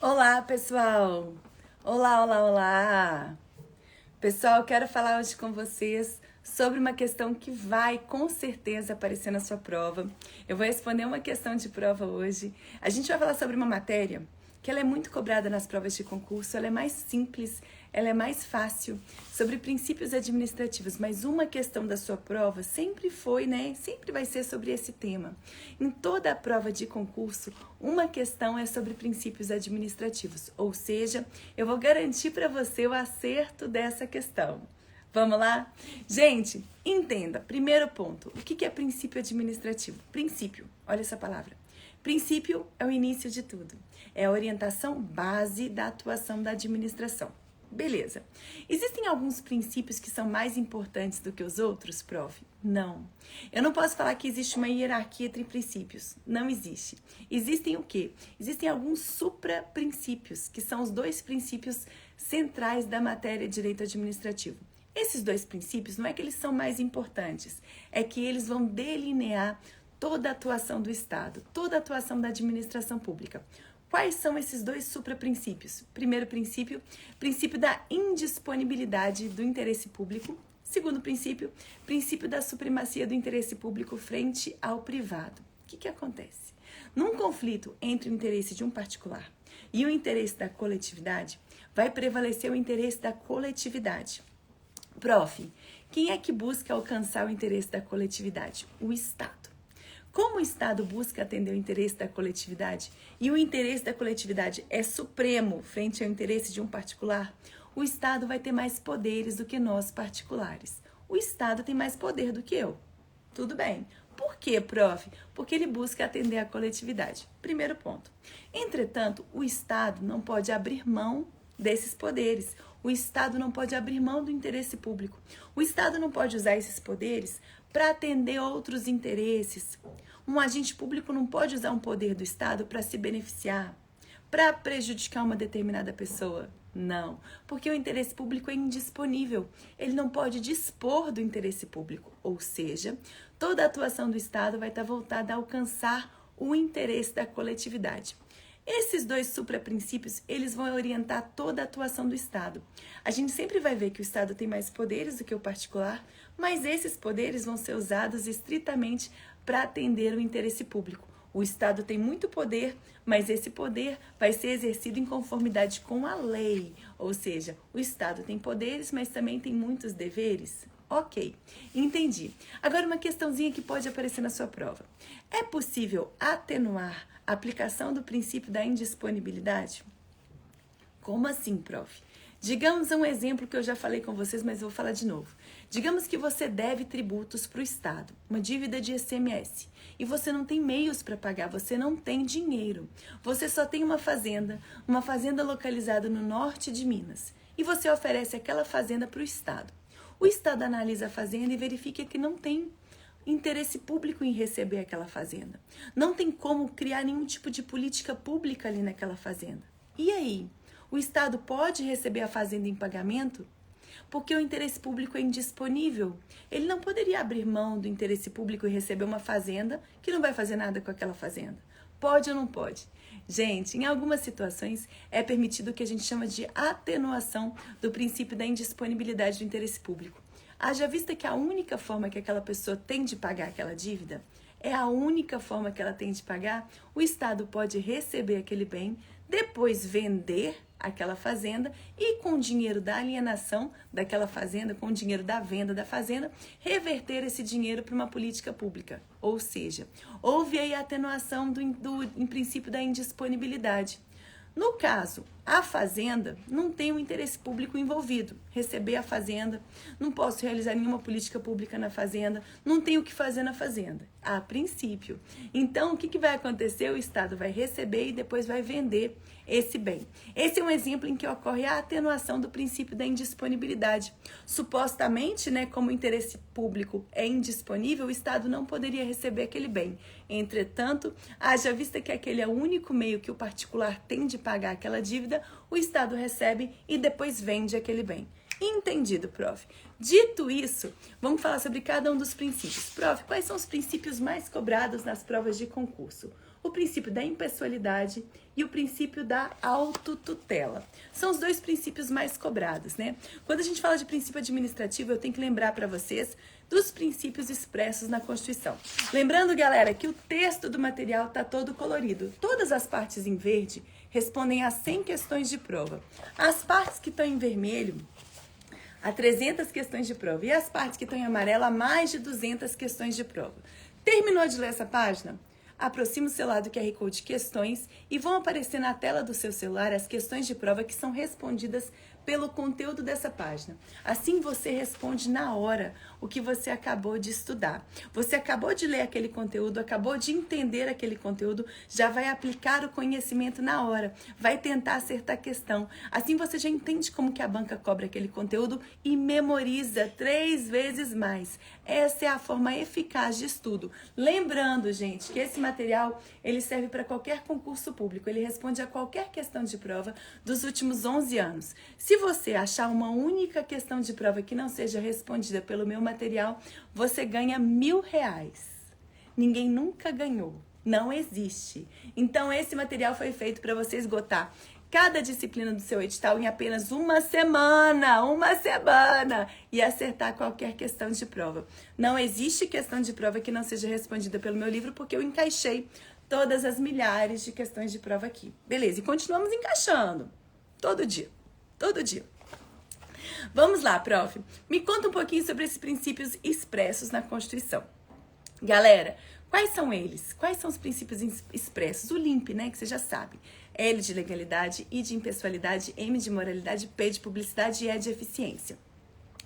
Olá, pessoal! Olá, olá, olá! Pessoal, quero falar hoje com vocês sobre uma questão que vai com certeza aparecer na sua prova. Eu vou responder uma questão de prova hoje. A gente vai falar sobre uma matéria que ela é muito cobrada nas provas de concurso, ela é mais simples, ela é mais fácil, sobre princípios administrativos, mas uma questão da sua prova sempre foi, sempre vai ser sobre esse tema. Em toda a prova de concurso, uma questão é sobre princípios administrativos, ou seja, eu vou garantir para você o acerto dessa questão. Vamos lá? Gente, entenda, primeiro ponto, o que é princípio administrativo? Princípio, olha essa palavra. Princípio é o início de tudo, é a orientação base da atuação da administração. Beleza. Existem alguns princípios que são mais importantes do que os outros, prof? Não. Eu não posso falar que existe uma hierarquia entre princípios. Não existe. Existem o quê? Existem alguns supra-princípios, que são os dois princípios centrais da matéria de direito administrativo. Esses dois princípios não é que eles são mais importantes, é que eles vão delinear toda a atuação do Estado, toda a atuação da administração pública. Quais são esses dois supraprincípios? Primeiro princípio, princípio da indisponibilidade do interesse público. Segundo princípio, princípio da supremacia do interesse público frente ao privado. O que acontece? Num conflito entre o interesse de um particular e o interesse da coletividade, vai prevalecer o interesse da coletividade. Prof, quem é que busca alcançar o interesse da coletividade? O Estado. Como o Estado busca atender o interesse da coletividade e o interesse da coletividade é supremo frente ao interesse de um particular, o Estado vai ter mais poderes do que nós particulares. O Estado tem mais poder do que eu. Tudo bem. Por quê, prof? Porque ele busca atender a coletividade. Primeiro ponto. Entretanto, o Estado não pode abrir mão desses poderes. O Estado não pode abrir mão do interesse público. O Estado não pode usar esses poderes para atender outros interesses. Um agente público não pode usar um poder do Estado para se beneficiar, para prejudicar uma determinada pessoa. Não, porque o interesse público é indisponível. Ele não pode dispor do interesse público. Ou seja, toda a atuação do Estado vai estar voltada a alcançar o interesse da coletividade. Esses dois supraprincípios, eles vão orientar toda a atuação do Estado. A gente sempre vai ver que o Estado tem mais poderes do que o particular, mas esses poderes vão ser usados estritamente para atender o interesse público. O Estado tem muito poder, mas esse poder vai ser exercido em conformidade com a lei. Ou seja, o Estado tem poderes, mas também tem muitos deveres. Ok, entendi. Agora uma questãozinha que pode aparecer na sua prova. É possível atenuar a aplicação do princípio da indisponibilidade? Como assim, prof? Digamos um exemplo que eu já falei com vocês, mas vou falar de novo. Digamos que você deve tributos para o Estado, uma dívida de ICMS, e você não tem meios para pagar, você não tem dinheiro. Você só tem uma fazenda localizada no norte de Minas, e você oferece aquela fazenda para o Estado. O Estado analisa a fazenda e verifica que não tem interesse público em receber aquela fazenda. Não tem como criar nenhum tipo de política pública ali naquela fazenda. E aí? O Estado pode receber a fazenda em pagamento? Porque o interesse público é indisponível. Ele não poderia abrir mão do interesse público e receber uma fazenda que não vai fazer nada com aquela fazenda. Pode ou não pode? Gente, em algumas situações é permitido o que a gente chama de atenuação do princípio da indisponibilidade do interesse público. Haja vista que a única forma que aquela pessoa tem de pagar aquela dívida, é a única forma que ela tem de pagar, o Estado pode receber aquele bem, depois vender aquela fazenda e com o dinheiro da alienação daquela fazenda, com o dinheiro da venda da fazenda, reverter esse dinheiro para uma política pública. Ou seja, houve aí a atenuação em princípio da indisponibilidade. No caso, a fazenda não tem um interesse público envolvido. Receber a fazenda, não posso realizar nenhuma política pública na fazenda, não tenho o que fazer na fazenda, a princípio. Então, o que vai acontecer? O Estado vai receber e depois vai vender esse bem. Esse é um exemplo em que ocorre a atenuação do princípio da indisponibilidade. Supostamente, como o interesse público é indisponível, o Estado não poderia receber aquele bem. Entretanto, haja vista que aquele é o único meio que o particular tem de pagar aquela dívida, o Estado recebe e depois vende aquele bem. Entendido, prof. Dito isso, vamos falar sobre cada um dos princípios. Prof, quais são os princípios mais cobrados nas provas de concurso? o princípio da impessoalidade e o princípio da autotutela. São os dois princípios mais cobrados, né? Quando a gente fala de princípio administrativo, eu tenho que lembrar para vocês dos princípios expressos na Constituição. Lembrando, galera, que o texto do material está todo colorido. Todas as partes em verde respondem a 100 questões de prova. As partes que estão em vermelho, a 300 questões de prova. E as partes que estão em amarelo, a mais de 200 questões de prova. Terminou de ler essa página? Aproxima o celular do QR Code questões e vão aparecer na tela do seu celular as questões de prova que são respondidas pelo conteúdo dessa página. Assim você responde na hora o que você acabou de estudar. Você acabou de ler aquele conteúdo, acabou de entender aquele conteúdo, já vai aplicar o conhecimento na hora, vai tentar acertar a questão. Assim você já entende como que a banca cobra aquele conteúdo e memoriza 3 vezes mais. Essa é a forma eficaz de estudo. Lembrando, gente, que esse material ele serve para qualquer concurso público, ele responde a qualquer questão de prova dos últimos 11 anos. Se você achar uma única questão de prova que não seja respondida pelo meu material, você ganha R$1.000. Ninguém nunca ganhou. Não existe. Então, esse material foi feito para você esgotar cada disciplina do seu edital em apenas uma semana, e acertar qualquer questão de prova. Não existe questão de prova que não seja respondida pelo meu livro, porque eu encaixei todas as milhares de questões de prova aqui. Beleza, e continuamos encaixando. Todo dia. Vamos lá, prof. Me conta um pouquinho sobre esses princípios expressos na Constituição. Galera, quais são eles? Quais são os princípios expressos? O LIMP, né, que você já sabe. L de legalidade, I de impessoalidade, M de moralidade, P de publicidade e E de eficiência.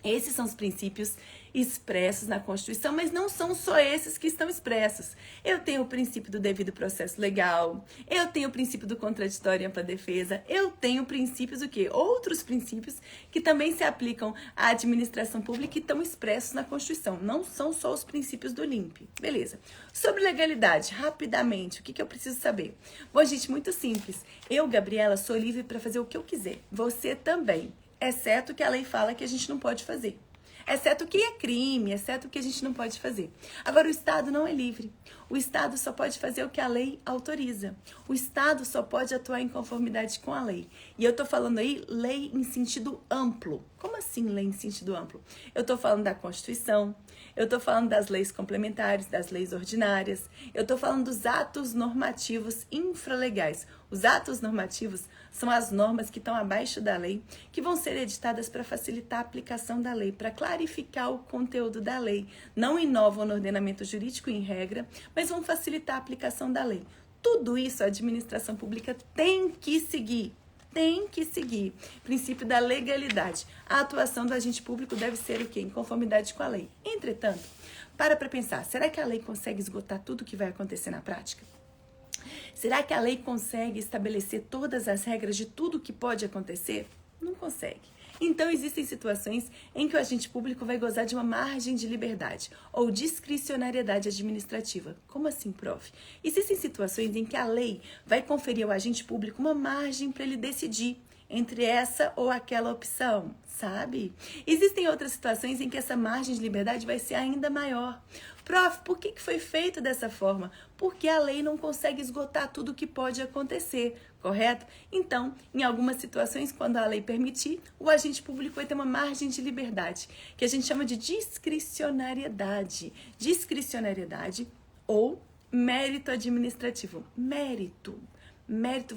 Esses são os princípios expressos na Constituição, mas não são só esses que estão expressos. Eu tenho o princípio do devido processo legal, eu tenho o princípio do contraditório e ampla defesa, eu tenho princípios o quê? Outros princípios que também se aplicam à administração pública e estão expressos na Constituição. Não são só os princípios do LIMP. Beleza. Sobre legalidade, rapidamente, o que eu preciso saber? Bom, gente, muito simples. Eu, Gabriela, sou livre para fazer o que eu quiser. Você também. Exceto que a lei fala que a gente não pode fazer. Exceto que é crime, exceto que a gente não pode fazer. Agora, o Estado não é livre. O Estado só pode fazer o que a lei autoriza. O Estado só pode atuar em conformidade com a lei. E eu tô falando aí lei em sentido amplo. Como assim lei em sentido amplo? Eu tô falando da Constituição, eu tô falando das leis complementares, das leis ordinárias, eu tô falando dos atos normativos infralegais. Os atos normativos são as normas que estão abaixo da lei, que vão ser editadas para facilitar a aplicação da lei, para clarificar o conteúdo da lei. Não inovam no ordenamento jurídico em regra, mas vão facilitar a aplicação da lei. Tudo isso a administração pública tem que seguir. Princípio da legalidade. A atuação do agente público deve ser o quê? Em conformidade com a lei. Entretanto, para pensar, será que a lei consegue esgotar tudo o que vai acontecer na prática? Será que a lei consegue estabelecer todas as regras de tudo o que pode acontecer? Não consegue. Então, existem situações em que o agente público vai gozar de uma margem de liberdade ou discricionariedade administrativa. Como assim, prof? Existem situações em que a lei vai conferir ao agente público uma margem para ele decidir entre essa ou aquela opção, sabe? Existem outras situações em que essa margem de liberdade vai ser ainda maior. Prof, por que foi feito dessa forma? Porque a lei não consegue esgotar tudo o que pode acontecer, correto? Então, em algumas situações, quando a lei permitir, o agente público vai ter uma margem de liberdade, que a gente chama de discricionariedade. Discricionariedade ou mérito administrativo. Mérito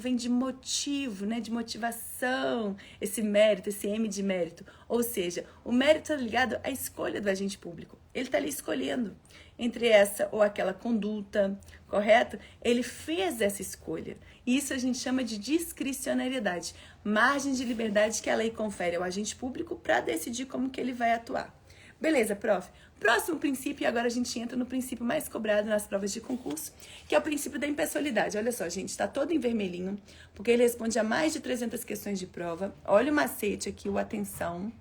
vem de motivo, né? De motivação, esse mérito, esse M de mérito. Ou seja, o mérito é ligado à escolha do agente público. Ele está ali escolhendo entre essa ou aquela conduta, correto? Ele fez essa escolha. Isso a gente chama de discricionariedade. Margem de liberdade que a lei confere ao agente público para decidir como que ele vai atuar. Beleza, prof. Próximo princípio, e agora a gente entra no princípio mais cobrado nas provas de concurso, que é o princípio da impessoalidade. Olha só, gente, está todo em vermelhinho, porque ele responde a mais de 300 questões de prova. Olha o macete aqui, o atenção.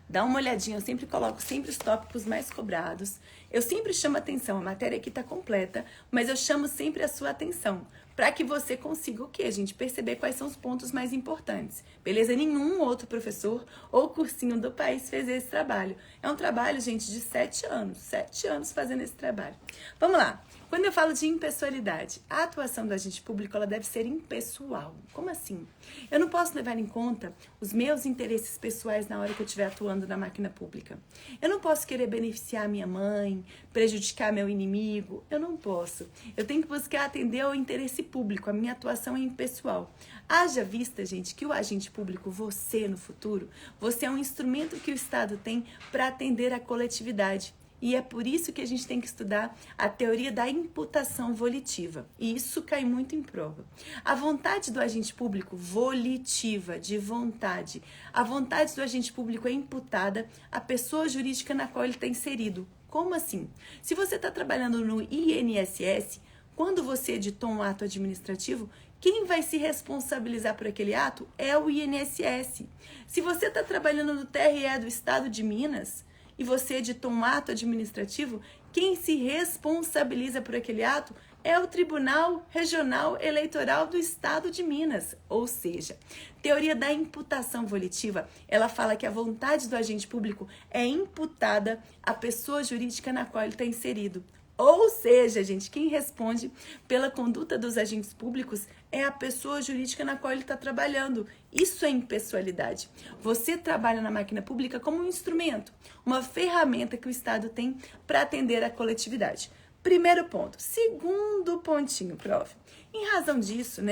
Dá uma olhadinha, eu sempre coloco os tópicos mais cobrados. Eu sempre chamo atenção, a matéria aqui está completa, mas eu chamo sempre a sua atenção, para que você consiga o quê, gente? Perceber quais são os pontos mais importantes. Beleza? Nenhum outro professor ou cursinho do país fez esse trabalho. É um trabalho, gente, de 7 anos. 7 anos fazendo esse trabalho. Vamos lá. Quando eu falo de impessoalidade, a atuação do agente público ela deve ser impessoal. Como assim? Eu não posso levar em conta os meus interesses pessoais na hora que eu estiver atuando na máquina pública. Eu não posso querer beneficiar minha mãe, prejudicar meu inimigo. Eu não posso. Eu tenho que buscar atender ao interesse público. A minha atuação é impessoal. Haja vista, gente, que o agente público, você no futuro, você é um instrumento que o Estado tem para atender a coletividade. E é por isso que a gente tem que estudar a teoria da imputação volitiva. E isso cai muito em prova. A vontade do agente público, volitiva, de vontade. A vontade do agente público é imputada à pessoa jurídica na qual ele está inserido. Como assim? Se você está trabalhando no INSS, quando você editou um ato administrativo, quem vai se responsabilizar por aquele ato é o INSS. Se você está trabalhando no TRE do Estado de Minas, e você editou um ato administrativo, quem se responsabiliza por aquele ato é o Tribunal Regional Eleitoral do Estado de Minas. Ou seja, teoria da imputação volitiva, ela fala que a vontade do agente público é imputada à pessoa jurídica na qual ele está inserido. Ou seja, gente, quem responde pela conduta dos agentes públicos é a pessoa jurídica na qual ele está trabalhando. Isso é impessoalidade. Você trabalha na máquina pública como um instrumento, uma ferramenta que o Estado tem para atender a coletividade. Primeiro ponto. Segundo pontinho, prof. Em razão disso,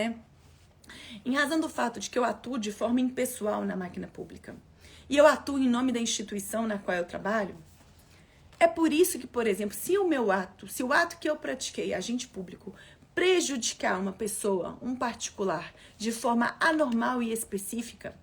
em razão do fato de que eu atuo de forma impessoal na máquina pública e eu atuo em nome da instituição na qual eu trabalho, é por isso que, por exemplo, se o ato que eu pratiquei, agente público, prejudicar uma pessoa, um particular, de forma anormal e específica,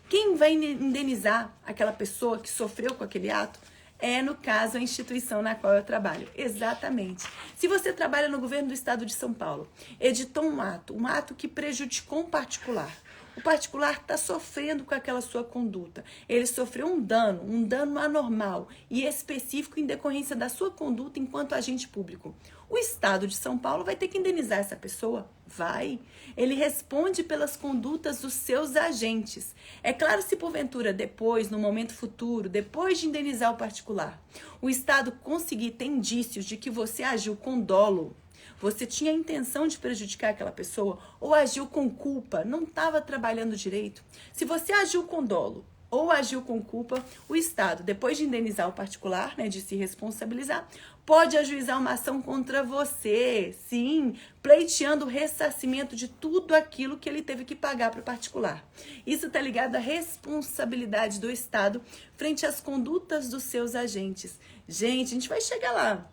quem vai indenizar aquela pessoa que sofreu com aquele ato é, no caso, a instituição na qual eu trabalho. Exatamente. Se você trabalha no governo do estado de São Paulo, editou um ato que prejudicou um particular, o particular está sofrendo com aquela sua conduta. Ele sofreu um dano anormal e específico em decorrência da sua conduta enquanto agente público. O Estado de São Paulo vai ter que indenizar essa pessoa? Vai. Ele responde pelas condutas dos seus agentes. É claro, se porventura depois, no momento futuro, depois de indenizar o particular, o Estado conseguir ter indícios de que você agiu com dolo, você tinha a intenção de prejudicar aquela pessoa ou agiu com culpa, não estava trabalhando direito. Se você agiu com dolo ou agiu com culpa, o Estado, depois de indenizar o particular, de se responsabilizar, pode ajuizar uma ação contra você, sim, pleiteando o ressarcimento de tudo aquilo que ele teve que pagar para o particular. Isso está ligado à responsabilidade do Estado frente às condutas dos seus agentes. Gente, a gente vai chegar lá.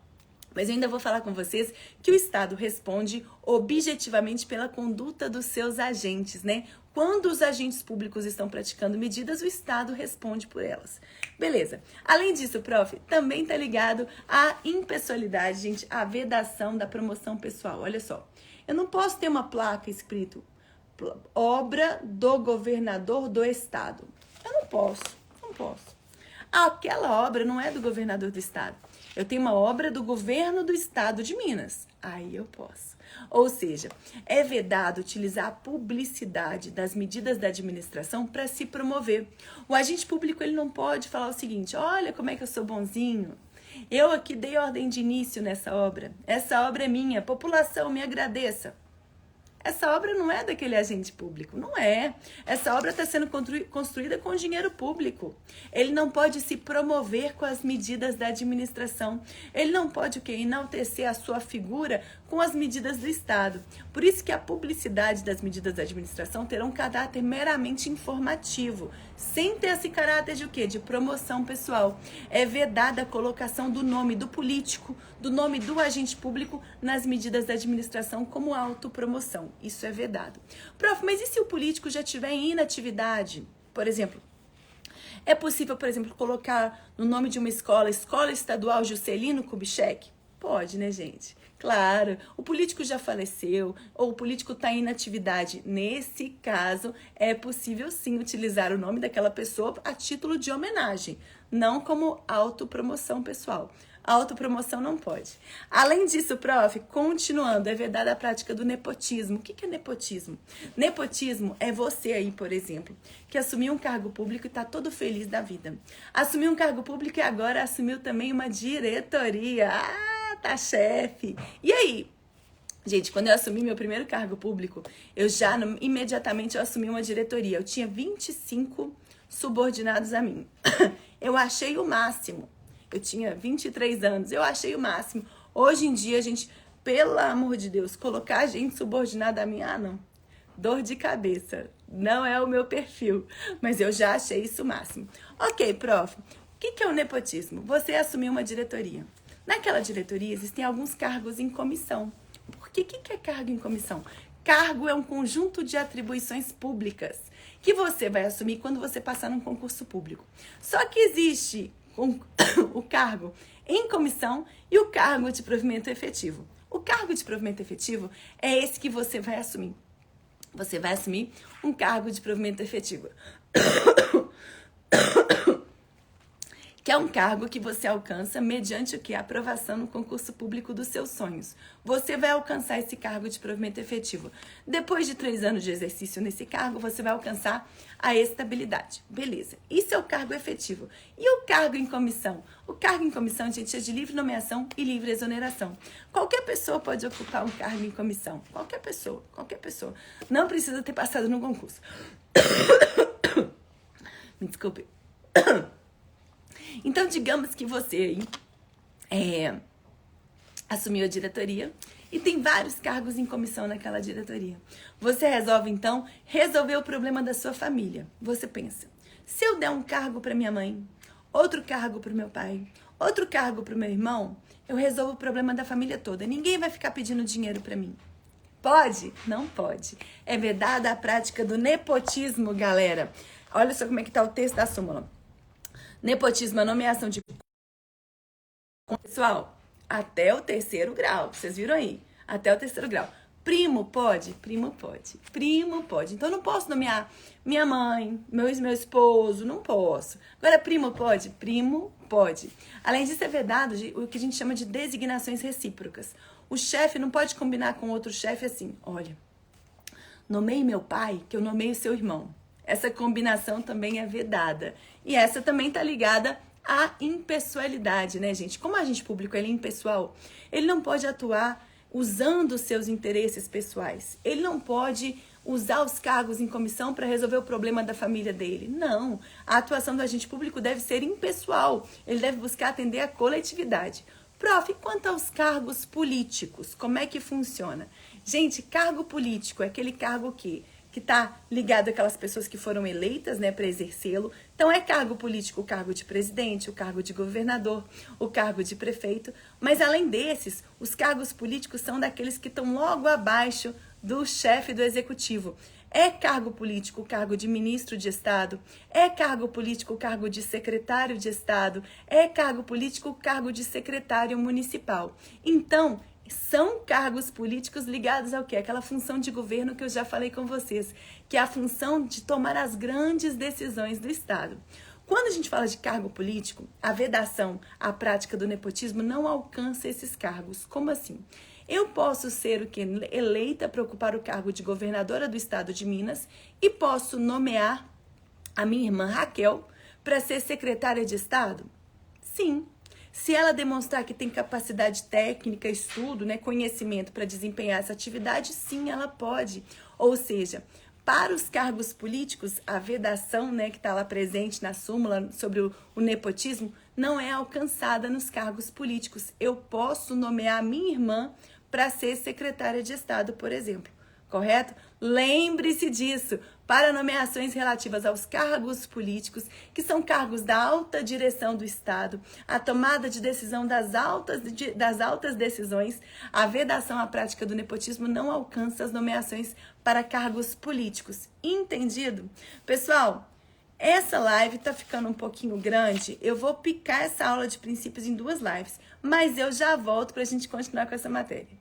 Mas eu ainda vou falar com vocês que o Estado responde objetivamente pela conduta dos seus agentes, Quando os agentes públicos estão praticando medidas, o Estado responde por elas. Beleza. Além disso, prof, também tá ligado à impessoalidade, gente, à vedação da promoção pessoal. Olha só, eu não posso ter uma placa escrito obra do governador do Estado. Eu não posso. Aquela obra não é do governador do Estado. Eu tenho uma obra do governo do Estado de Minas. Aí eu posso. Ou seja, é vedado utilizar a publicidade das medidas da administração para se promover. O agente público ele não pode falar o seguinte: olha como é que eu sou bonzinho. Eu aqui dei ordem de início nessa obra. Essa obra é minha. População, me agradeça. Essa obra não é daquele agente público, não é. Essa obra está sendo construída com dinheiro público. Ele não pode se promover com as medidas da administração. Ele não pode enaltecer a sua figura com as medidas do Estado. Por isso que a publicidade das medidas da administração terá um caráter meramente informativo, sem ter esse caráter de quê? De promoção pessoal. É vedada a colocação do nome do político, do nome do agente público nas medidas da administração como autopromoção. Isso é vedado. Prof, mas e se o político já estiver em inatividade? Por exemplo, é possível, por exemplo, colocar no nome de uma escola, Escola Estadual Juscelino Kubitschek? Pode, gente? Claro, o político já faleceu ou o político está em inatividade. Nesse caso, é possível sim utilizar o nome daquela pessoa a título de homenagem, não como autopromoção pessoal. A autopromoção não pode. Além disso, prof, continuando, é vedada a prática do nepotismo. O que é nepotismo? Nepotismo é você aí, por exemplo, que assumiu um cargo público e está todo feliz da vida. Assumiu um cargo público e agora assumiu também uma diretoria. tá chefe. E aí? Gente, quando eu assumi meu primeiro cargo público, imediatamente eu assumi uma diretoria. Eu tinha 25 subordinados a mim. Eu achei o máximo. Eu tinha 23 anos, eu achei o máximo. Hoje em dia, gente, pelo amor de Deus, colocar gente subordinada a mim, não. Dor de cabeça. Não é o meu perfil. Mas eu já achei isso o máximo. Ok, prof. O que é o nepotismo? Você assumiu uma diretoria. Naquela diretoria existem alguns cargos em comissão. Por que é cargo em comissão? Cargo é um conjunto de atribuições públicas que você vai assumir quando você passar num concurso público. Só que existe o cargo em comissão e o cargo de provimento efetivo. O cargo de provimento efetivo é esse que você vai assumir. Você vai assumir um cargo de provimento efetivo. Que é um cargo que você alcança mediante o que? A aprovação no concurso público dos seus sonhos. Você vai alcançar esse cargo de provimento efetivo. Depois de 3 anos de exercício nesse cargo, você vai alcançar a estabilidade. Beleza. Isso é o cargo efetivo. E o cargo em comissão? O cargo em comissão, gente, é de livre nomeação e livre exoneração. Qualquer pessoa pode ocupar um cargo em comissão. Qualquer pessoa. Qualquer pessoa. Não precisa ter passado no concurso. Me desculpe. Então, digamos que você assumiu a diretoria e tem vários cargos em comissão naquela diretoria. Você resolve, então, resolver o problema da sua família. Você pensa, se eu der um cargo para minha mãe, outro cargo para o meu pai, outro cargo para o meu irmão, eu resolvo o problema da família toda. Ninguém vai ficar pedindo dinheiro para mim. Pode? Não pode. É vedada a prática do nepotismo, galera. Olha só como é que está o texto da súmula. Nepotismo é nomeação de pessoal até o 3º grau. Vocês viram aí? Até o 3º grau. Primo pode? Primo pode. Primo pode. Então, eu não posso nomear minha mãe, meu esposo, não posso. Agora, primo pode? Primo pode. Além disso, é vedado o que a gente chama de designações recíprocas. O chefe não pode combinar com outro chefe assim, olha, nomeie meu pai, que eu nomeio seu irmão. Essa combinação também é vedada. E essa também está ligada à impessoalidade, né, gente? Como o agente público ele é impessoal, ele não pode atuar usando os seus interesses pessoais. Ele não pode usar os cargos em comissão para resolver o problema da família dele. Não. A atuação do agente público deve ser impessoal. Ele deve buscar atender a coletividade. Prof, quanto aos cargos políticos, como é que funciona? Gente, cargo político é aquele cargo que está ligado àquelas pessoas que foram eleitas, né, para exercê-lo. Então, é cargo político o cargo de presidente, o cargo de governador, o cargo de prefeito. Mas, além desses, os cargos políticos são daqueles que estão logo abaixo do chefe do executivo. É cargo político o cargo de ministro de Estado, é cargo político o cargo de secretário de Estado, é cargo político o cargo de secretário municipal. Então, são cargos políticos ligados ao quê? Aquela função de governo que eu já falei com vocês, que é a função de tomar as grandes decisões do Estado. Quando a gente fala de cargo político, a vedação, a prática do nepotismo não alcança esses cargos. Como assim? Eu posso ser eleita para ocupar o cargo de governadora do Estado de Minas e posso nomear a minha irmã Raquel para ser secretária de Estado? Sim. Se ela demonstrar que tem capacidade técnica, estudo, né, conhecimento para desempenhar essa atividade, sim, ela pode. Ou seja, para os cargos políticos, a vedação, né, que está lá presente na súmula sobre o nepotismo, não é alcançada nos cargos políticos. Eu posso nomear a minha irmã para ser secretária de Estado, por exemplo. Correto? Lembre-se disso. Para nomeações relativas aos cargos políticos, que são cargos da alta direção do Estado, a tomada de decisão das altas decisões, a vedação à prática do nepotismo não alcança as nomeações para cargos políticos. Entendido? Pessoal, essa live está ficando um pouquinho grande. Eu vou picar essa aula de princípios em 2 lives, mas eu já volto para a gente continuar com essa matéria.